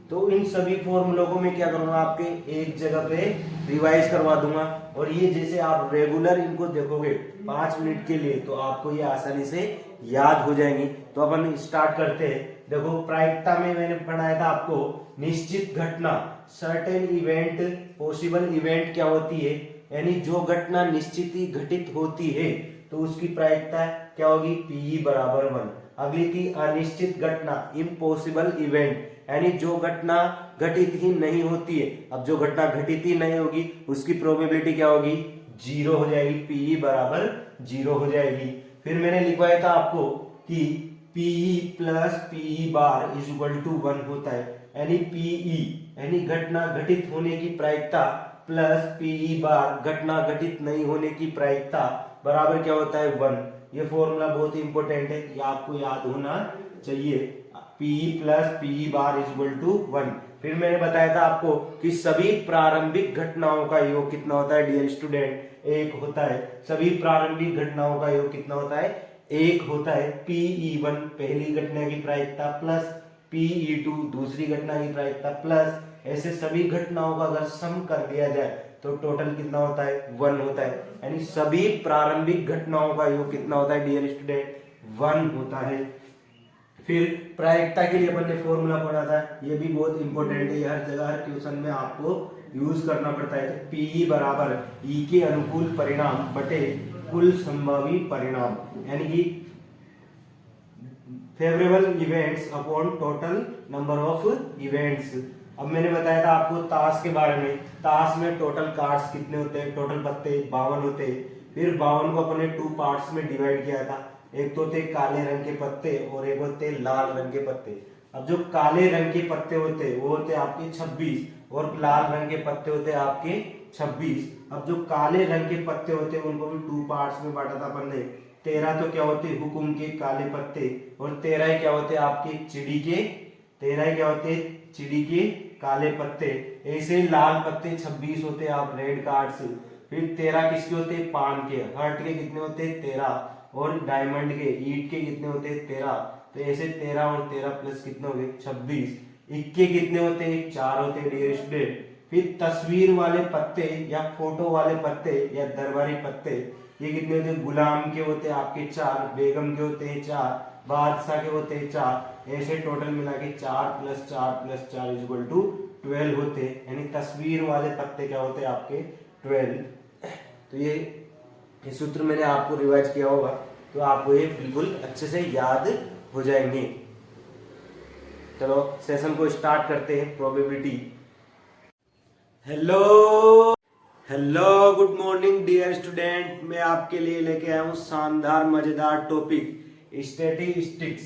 तो इन सभी फॉर्मूलों को मैं क्या करूंगा, आपके एक जगह पे रिवाइज करवा दूंगा। और ये जैसे आप रेगुलर इनको देखोगे 5 मिनट के लिए तो आपको ये आसानी से याद हो जाएंगी। तो अपन स्टार्ट करते हैं। देखो प्रायिकता में मैंने पढ़ाया था आपको निश्चित घटना, सर्टेन इवेंट, पॉसिबल इवेंट क्या होती है, यानी जो घटना निश्चित ही घटित होती है तो उसकी प्रायिकता क्या होगी, पीई बराबर 1। अगली थी अनिश्चित घटना, इम्पॉसिबल इवेंट, यानी जो घटना घटित ही नहीं होती है। अब जो घटना घटित ही नहीं होगी उसकी प्रोबेबिलिटी क्या होगी, 0 हो जाएगी, पीई बराबर 0 हो जाएगी। फिर मैंने लिखवाया था आपको कि P E plus P E bar is equal to 1 होता है, यानी पीई यानी घटना घटित होने की प्रायिकता प्लस पीई बार घटना घटित नहीं होने की प्रायिकता बराबर क्या होता है, 1। ये फॉर्मूला बहुत ही इंपॉर्टेंट है, ये आपको याद होना चाहिए। P E plus P E bar is equal to 1। फिर मैंने बताया था आपको कि सभी प्रारंभिक घटनाओं का योग कितना होता है डियर स्टूडेंट, 1 होता है। सभी प्रारंभिक घटनाओं का योग कितना होता है, 1 होता है। Pe1 पहली घटना की प्रायिकता प्लस Pe2 दूसरी घटना की प्रायिकता प्लस ऐसे सभी घटनाओं का अगर सम कर दिया जाए तो टोटल कितना होता है, 1 होता है। यानी सभी प्रारंभिक घटनाओं का योग कितना होता है डियर स्टूडेंट, 1 होता है। फिर प्रायिकता के लिए अपन ने फॉर्मूला पढ़ा था, ये भी बहुत इंपॉर्टेंट है, हर जगह हर क्वेश्चन में आपको यूज करना पड़ता है। तो पीई बराबर ई के अनुकूल परिणाम बटे कुल संभावी परिणाम, यानी कि favourable events upon total number of events. अब मैंने बताया था आपको ताश के बारे में, ताश में टोटल कार्ड्स कितने होते हैं, टोटल पत्ते 52 होते हैं। फिर 52 को अपने 2 पार्ट्स में डिवाइड किया था, एक तो थे काले रंग के पत्ते और एक होते लाल रंग के पत्ते। अब जो काले रंग के पत्ते होते वो होते आपके 26 और लाल रंग के पत्ते होते आपके 26। अब जो काले रंग के पत्ते होते उनको भी 2 पार्ट्स में बांटा था अपन ने। 13 तो क्या होते हुकुम के काले पत्ते और 13 क्या होते आपके चिड़ी के, 13 क्या होते चिड़ी के काले पत्ते। ऐसे लाल पत्ते 26 होते आप रेड कार्ड्स। फिर 13 किसके होते, पान के, हर्ट के कितने होते 13 और डायमंड के ईट के कितने होते 13। तो ऐसे 13 और 13 प्लस कितने हो गए 26। इक्के कितने होते हैं, 4 होते हैं डियर स्टूडेंट। फिर तस्वीर वाले पत्ते या फोटो वाले पत्ते या दरबारी पत्ते ये कितने होते हैं, गुलाम के होते हैं आपके 4, बेगम के होते हैं 4, बादशाह के होते हैं 4। ऐसे टोटल मिला के 4 plus 4 plus 4 is equal to 12 होते हैं, यानी तस्वीर वाले पत्ते क्या होते हैं आपके 12। तो ये सूत्र मैंने आपको रिवाइज किया होगा तो आपको ये बिल्कुल अच्छे से याद हो जाएंगे। चलो सेशन को स्टार्ट करते हैं, probability. Hello hello good morning dear student, मैं आपके लिए लेके आया हूं शानदार मजेदार टॉपिक स्टैटिस्टिक्स।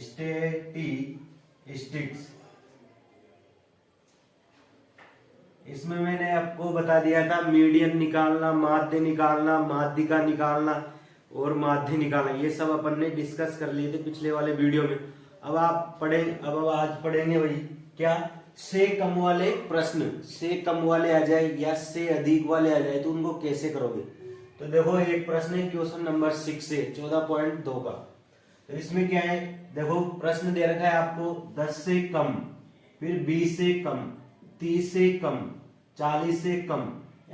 स्टैटिस्टिक्स इसमें मैंने आपको बता दिया था मीडियन निकालना, माध्य निकालना, माध्यिका निकालना और माध्य निकालना, ये सब अपन ने डिस्कस कर लिए थे पिछले वाले वीडियो में। अब आज पढ़ेंगे भाई क्या, से कम वाले प्रश्न, से कम वाले आ जाए या से अधिक वाले आ जाए तो उनको कैसे करोगे। तो देखो एक प्रश्न है क्वेश्चन नंबर 6 से 14.2 का। तो इसमें क्या है, देखो प्रश्न दे रखा है आपको 10 से कम, फिर 20 से कम, 30 से कम, 40 से कम,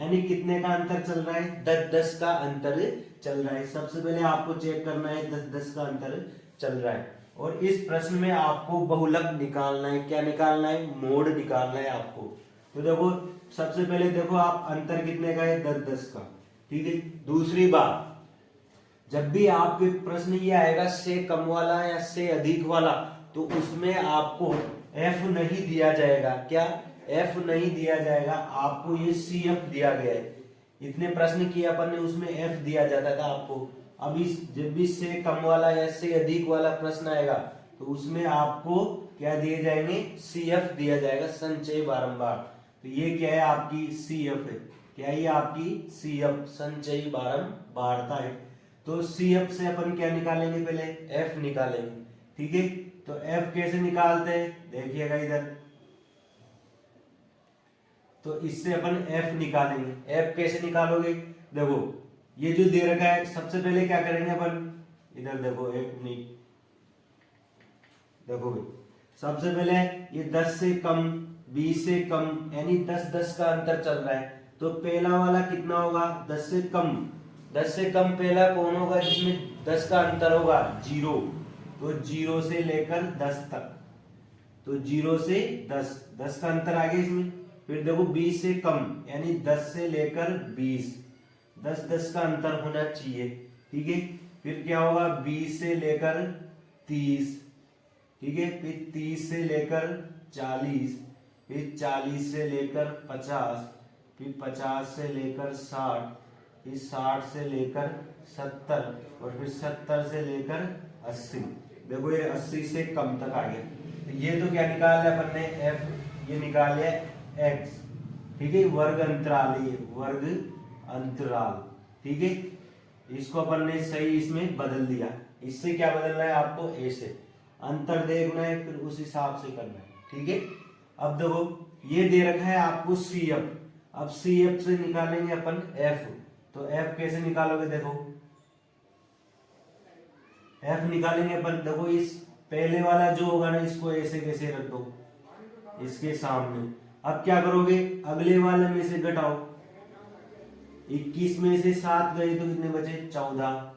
यानी कितने का अंतर चल रहा है, 10-10 का अंतर चल रहा है। सबसे पहले आपको चेक करना है 10-10 का अंतर चल रहा है। और इस प्रश्न में आपको बहुलक निकालना है, क्या निकालना है, मोड निकालना है आपको। तो देखो सबसे पहले देखो आप अंतर कितने का है, 10-10 का, ठीक है। दूसरी बात, जब भी आपके प्रश्न ये आएगा से कम वाला या से अधिक वाला तो उसमें आपको एफ नहीं दिया जाएगा, क्या एफ नहीं दिया जाएगा, आपको ये सी एफ दिया गया है। इतने प्रश्न किए अपन ने उसमें एफ दिया जाता था आपको। अब इस जब भी से कम वाला या से अधिक वाला प्रश्न आएगा तो उसमें आपको क्या दिए जाएंगे, सी एफ दिया जाएगा, संचय बारंबार। तो ये क्या है आपकी सी एफ है, क्या है ये आपकी सी एफ, संचय बारंबारता है। तो सी एफ से अपन क्या निकालेंगे, पहले एफ निकालेंगे, ठीक है। तो एफ कैसे निकालते हैं देखिएगा इधर, तो इससे अपन एफ निकालेंगे। एफ कैसे निकालोगे, देखो ये जो दे रखा है सबसे पहले क्या करेंगे अपन, इधर देखो एक मिनट, देखो भाई सबसे पहले ये 10 से कम, 20 से कम, यानी 10-10 का अंतर चल रहा है। तो पहला वाला कितना होगा? 10 से कम। 10 से कम पहला कौन होगा जिसमें 10 का अंतर होगा? 0। तो 0 से लेकर 10 तक, तो 0 से 10, 10 का अंतर आ गया इसमें। फिर देखो 20 से कम, यानी 10 से लेकर 20, 10-10 का अंतर होना चाहिए, ठीक है। फिर क्या होगा? 20 से लेकर 30, ठीक है। फिर 30 से लेकर 40, फिर 40 से लेकर 50, फिर 50 से लेकर 60, फिर 60 से लेकर 70, और फिर 70 से लेकर 80। देखो ये 80 से कम तक आ गया। तो ये तो क्या निकाल लिया अपन ने? f, ये निकाल लिया x, ठीक है। वर्ग अंतराल, ये वर्ग अंतराल, ठीक है। इसको अपन ने सही इसमें बदल दिया। इससे क्या बदलना है आपको? ऐसे अंतर देखना है, फिर उस हिसाब से करना है, ठीक है। अब देखो ये दे रखा है आपको CF। अब CF से निकालेंगे अपन F। तो F कैसे निकालोगे? देखो F निकालेंगे अपन, देखो इस पहले वाला जो होगा ना, इसको ऐसे कैसे रख दो इसके सामने। अब क्या करोगे? अगले वाले में से घटाओ। 21 में से 7 गए तो कितने बचे? 14,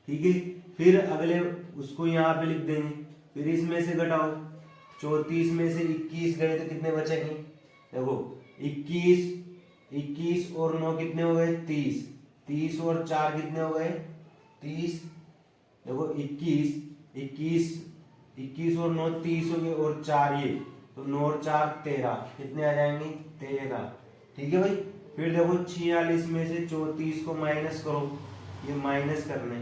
ठीक है। फिर अगले उसको यहाँ पे लिख देंगे। फिर इसमें से घटाओ, 34 में से 21 गए तो कितने बचेंगे? देखो 21 और 9 कितने हो गए? 30, 30 और 4 कितने हो गए? 30। देखो 21 और 9 30 हो गए, और 4 ये, तो 9 और 4 13, कितने आ जाएंगे? 13, ठीक है भाई। फिर देखो 46 में से 34 को माइनस करो, ये माइनस करने।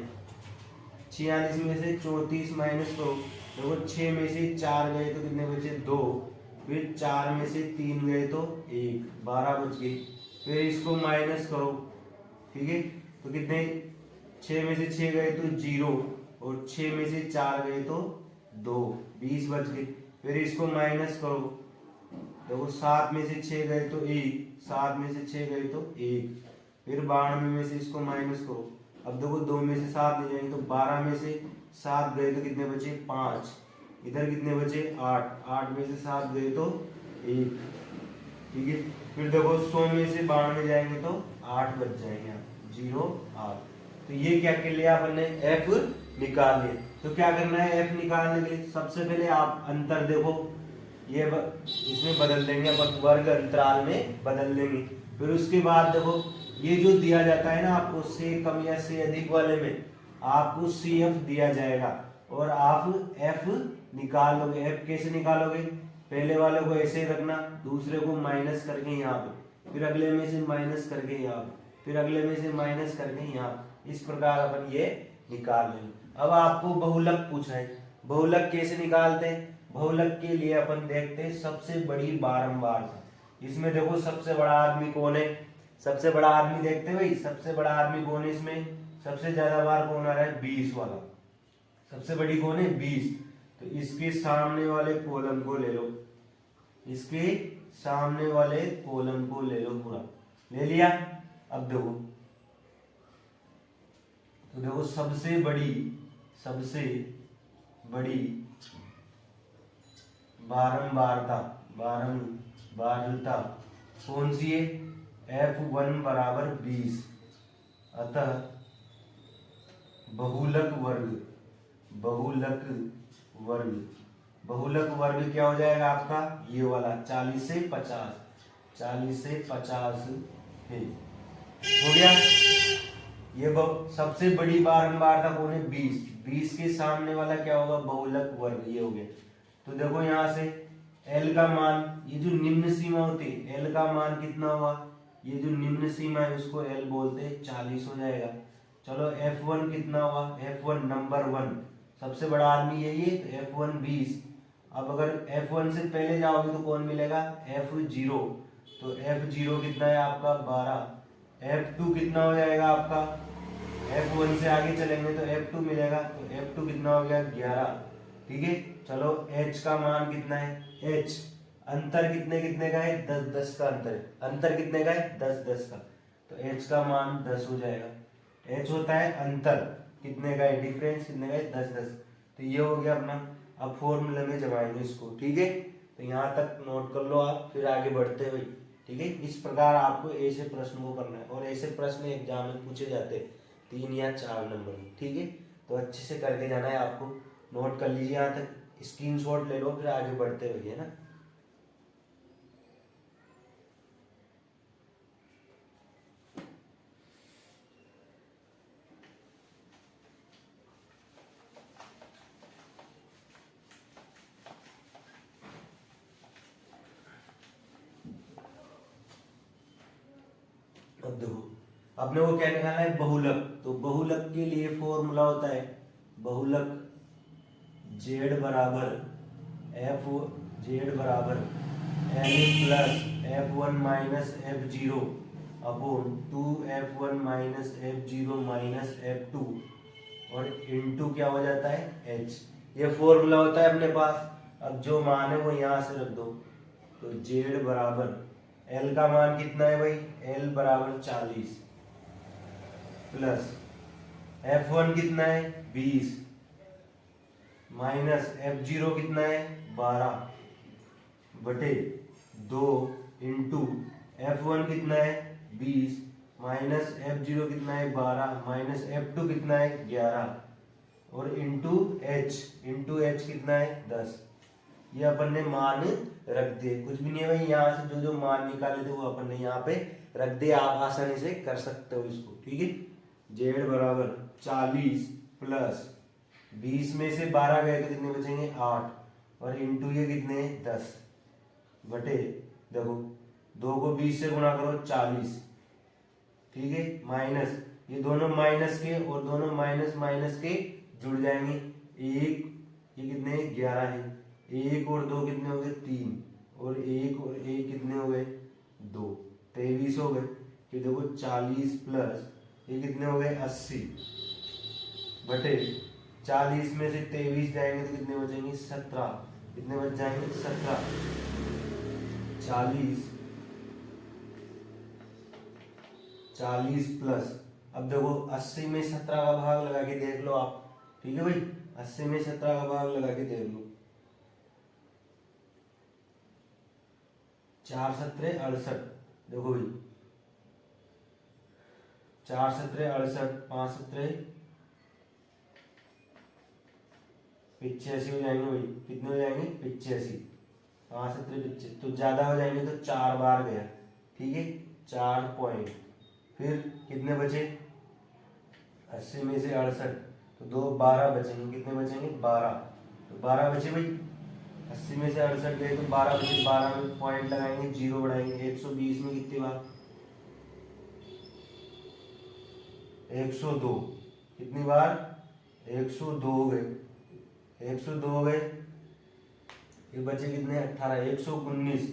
46 में से 34 माइनस करो, देखो 6 में से 4 गए तो कितने बचे? 2, फिर 4 में से 3 गए तो 1, 12 बच गए। फिर इसको माइनस करो, ठीक है। तो कितने? 6 में से 6 गए तो 0, और 6 में से 4 गए तो 2, 20 बच गए। फिर इसको माइनस करो, देखो 7 में से 6 गए तो 1, 7 में से 6 गए तो 1, फिर 92 में से इसको माइनस करो। अब देखो 2 में से 7 नहीं जाएंगे, तो 12 में से 7 गए तो कितने बचे? 5, इधर कितने बचे? 8, 8 में से 7 गए तो 1, ठीक है। फिर देखो 100 में से 92 जाएंगे तो 8 बच जाएंगे, 0, 8। तो ये क्या कर लिया अपन ने? F निकाल लिया। तो क्या करना है F निकालने के लिए? सबसे पहले आप अंतर देखो, ये इसमें बदल देंगे अपन, वर्ग अंतराल में बदल देंगे। फिर उसके बाद देखो ये जो दिया जाता है ना आपको, से कम या से अधिक वाले में आपको CF दिया जाएगा, और आप F निकाल लोगे। F कैसे निकालोगे? पहले वाले को ऐसे रखना, दूसरे को माइनस करके यहाँ पे, फिर अगले में से माइनस करके यहाँ पे, फिर अगले में से माइनस करके यहाँ पे। इस प्रकार अपन ये निकाल लेंगे। अब आपको बहुलक पूछा है, बहुलक कैसे निकालते हैं? बहुलक के लिए अपन देखते हैं सबसे बड़ी बारंबारता। इसमें देखो सबसे बड़ा आदमी कौन है? सबसे बड़ा आदमी देखते हैं भाई, सबसे बड़ा आदमी कौन है इसमें? सबसे ज्यादा बार कौन आ रहा है? 20 वाला। सबसे बड़ी कौन है? 20। तो इसके सामने वाले कॉलम को ले लो, इसके सामने वाले कॉलम को ले लो, पूरा ले लिया। अब देखो, तो देखो सबसे बड़ी बारंबारता कौन सी है? F1 बराबर 20। अतः बहुलक वर्ग क्या हो जाएगा आपका? ये वाला 40 से 50 है। हो गया। ये सबसे बड़ी बारंबारता कौन है? 20 के सामने वाला क्या होगा? बहुलक वर्ग, ये हो गया। तो देखो यहाँ से L का मान, ये जो निम्न सीमा होती है, L का मान कितना हुआ? ये जो निम्न सीमा है उसको L बोलते हैं, 40 हो जाएगा। चलो F1 कितना हुआ? F1 नंबर 1, सबसे बड़ा आदमी यही है, तो F1 20। अब अगर F1 से पहले जाओगे तो कौन मिलेगा? F0। तो F0 कितना है आपका? 12। F2 कितना हो जाएगा आपका? F1 से आगे चलेंगे तो F2 मिलेगा, तो F2 कितना हो गया? 11, ठीक है। चलो H का मान कितना है? H अंतर कितने कितने का है? 10-10 का अंतर कितने का है? 10-10 का। तो H का मान 10 हो जाएगा। H होता है अंतर, कितने का है? डिफरेंस कितने का है? 10-10। तो ये हो गया अपना अब फॉर्मूले में जमाएंगे इसको, ठीक है। तो यहाँ तक नोट कर लो आप, फिर आगे बढ़ते हुए, ठीक है। इस प्रकार आपको ऐसे प्रश्न को करना है, और ऐसे प्रश्न एग्जाम में पूछे जाते हैं 3 या 4 नंबर में, ठीक है। तो अच्छे से करके जाना है आपको, नोट कर लीजिए यहाँ तक, स्क्रीनशॉट ले लो, फिर आगे बढ़ते हुए, है ना। अब देखो, आपने वो क्या निकालना है, बहुलक। तो बहुलक के लिए फॉर्मूला होता है बहुलक जेड बराबर एफ, जेड बराबर L plus F1 minus F0 upon 2F1 minus F0 minus F2 और इनटू क्या हो जाता है H। ये फॉर्मूला होता है अपने पास। अब जो मान है वो यहाँ से रख दो, तो जेड बराबर L का मान कितना है भाई, L बराबर 40 प्लस F1 कितना है 20 माइनस F0 कितना है 12 बटे 2 इंटू F1 कितना है 20 माइनस F0 कितना है 12 माइनस F2 कितना है 11 और इंटू H कितना है 10। ये अपन ने मान रख दिए, कुछ भी नहीं है भाई, यहाँ से जो जो मान निकाले थे वो अपन ने यहाँ पे रख दिए। आप आसानी से कर सकते हो इसको, ठीक है। जेड बराबर 40 प्लस 20 में से 12 गए तो कितने बचेंगे 8 और इंटू ये कितने 10 बटे, देखो 2 को 20 से गुणा करो 40, ठीक है, माइनस ये दोनों माइनस के और दोनों माइनस माइनस के जुड़ जाएंगे, एक ये कितने 11 है, 1 और 2 कितने हो गए 3 और 1 और 1 कितने हो गए 2, 23 हो गए। ये देखो 40 प्लस ये कितने हो गए 80 बटे 40 में से 23 जाएंगे तो कितने बचेंगे 17, कितने बच जाएंगे 17, 40 प्लस, अब देखो 80 में 17 का भाग लगा के देख लो आप, ठीक है भाई, 80 में 17 का भाग लगा के देख लो, 4 सत्रह 68, देखो भाई 4 सत्रह 68, 5 सत्रह 85 हो जाएंगे भाई, कितने हो जाएंगे 85, 5 सत्रह 85, तो ज्यादा हो जाएंगे तो 4 बार गया, ठीक है 4 पॉइंट, फिर कितने बचे 80 में से 68 तो 2 12 बचेंगे, कितने बचेंगे 12, तो 12 बचे भाई, 80 में से 68 गए तो 12 बचे, 12 में पॉइंट लगाएंगे, जीरो बढ़ाएंगे, 120 में कितनी बार 102, कितनी बार 102 हो गए, 102 हो गए, ये बचे कितने 18, 119,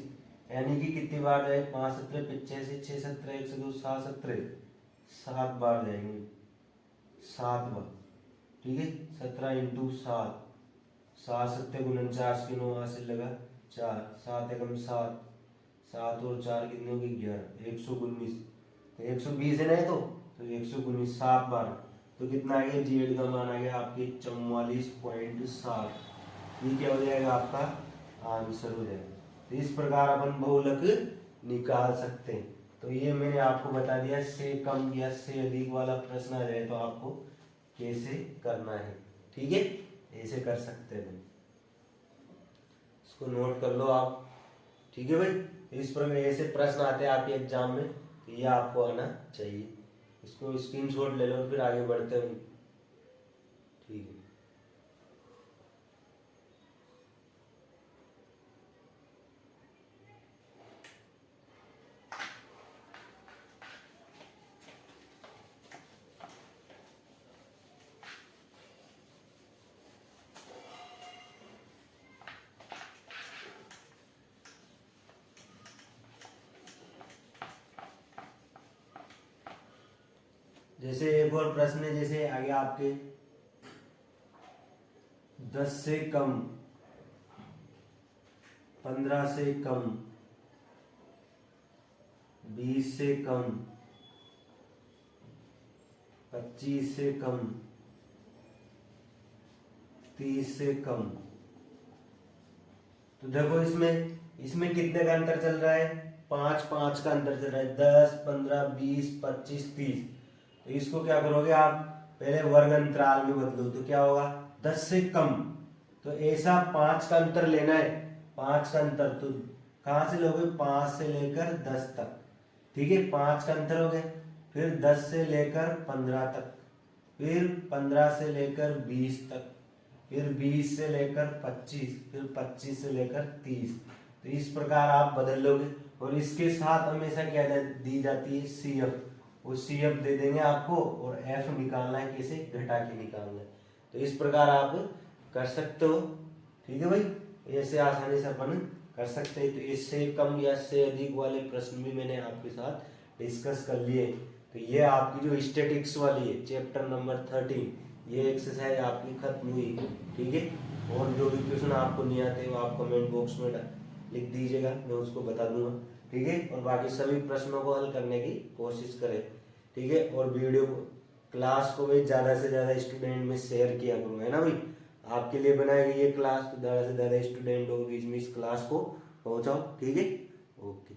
यानी कि कितनी बार जाए 5 सत्रह 85, 6 सत्रह 102, 7 सत्रह 7 बार जाएंगे, 7 बार, ठीक है, 17 इंटू 7, 7 सत्ते 49 की 9 से लगा 4, 7 एकम 7, 7 और 4 कितने हो गए 11, 119, तो 120 है ना, तो 119 7 बार, तो कितना आ गया जेड का मान आ गया आपके 44.7, ये क्या हो जाएगा आपका आंसर हो जाएगा। तो इस प्रकार अपन बहुलक निकाल सकते हैं। तो ये मैंने आपको बता दिया, से कम या से अधिक वाला प्रश्न आ जाए तो आपको कैसे करना है, ठीक है, ऐसे कर सकते हैं, इसको नोट कर लो आप, ठीक है भाई। इस प्रकार ऐसे प्रश्न आते हैं आपके एग्जाम में, तो ये आपको आना चाहिए, इसको स्क्रीनशॉट ले लो, फिर आगे बढ़ते हैं, ठीक है। जैसे एक और प्रश्न है, जैसे आगे आपके 10 से कम, 15 से कम, 20 से कम, 25 से कम, 30 से कम, तो देखो इसमें इसमें कितने का अंतर चल रहा है, 5 5 का अंतर चल रहा है, 10 15 20 25 30। तो इसको क्या करोगे आप, पहले वर्ग अंतराल में बदलो तो क्या होगा, 10 से कम। तो ऐसा 5 का अंतर लेना है, 5 का अंतर तो कहाँ से लोगे, 5 से लेकर 10 तक, ठीक है, 5 का अंतर हो गया। फिर 10 से लेकर 15 तक, फिर 15 से लेकर 20 तक, फिर 20 से लेकर 25, फिर 25 से लेकर 30। तो इस प्रकार आप बदल लोगे। और इसके साथ हमेशा क्या दी जाती है, CF, वो CF दे देंगे आपको, और F निकालना है, कैसे, घटा के निकालना है। तो इस प्रकार आप कर सकते हो, ठीक है भाई, ऐसे आसानी से अपन कर सकते हैं। तो इससे कम या इससे अधिक वाले प्रश्न भी मैंने आपके साथ डिस्कस कर लिए। तो ये आपकी जो स्टैटिक्स वाली है, चैप्टर नंबर 13, ये एक्सरसाइज आपकी खत्म हुई, ठीक है। और जो भी क्वेश्चन आपको नहीं आते वो आप कमेंट बॉक्स में लिख दीजिएगा, मैं उसको बता दूंगा, ठीक है। और बाकी सभी प्रश्नों को हल करने की कोशिश करें, ठीक है। और वीडियो को, क्लास को भी ज़्यादा से ज़्यादा स्टूडेंट में शेयर किया करो, है ना भाई। आपके लिए बनाई गई ये क्लास, तो ज़्यादा से ज़्यादा स्टूडेंटों के बीच में इस क्लास को पहुँचाओ, ठीक है। ओके।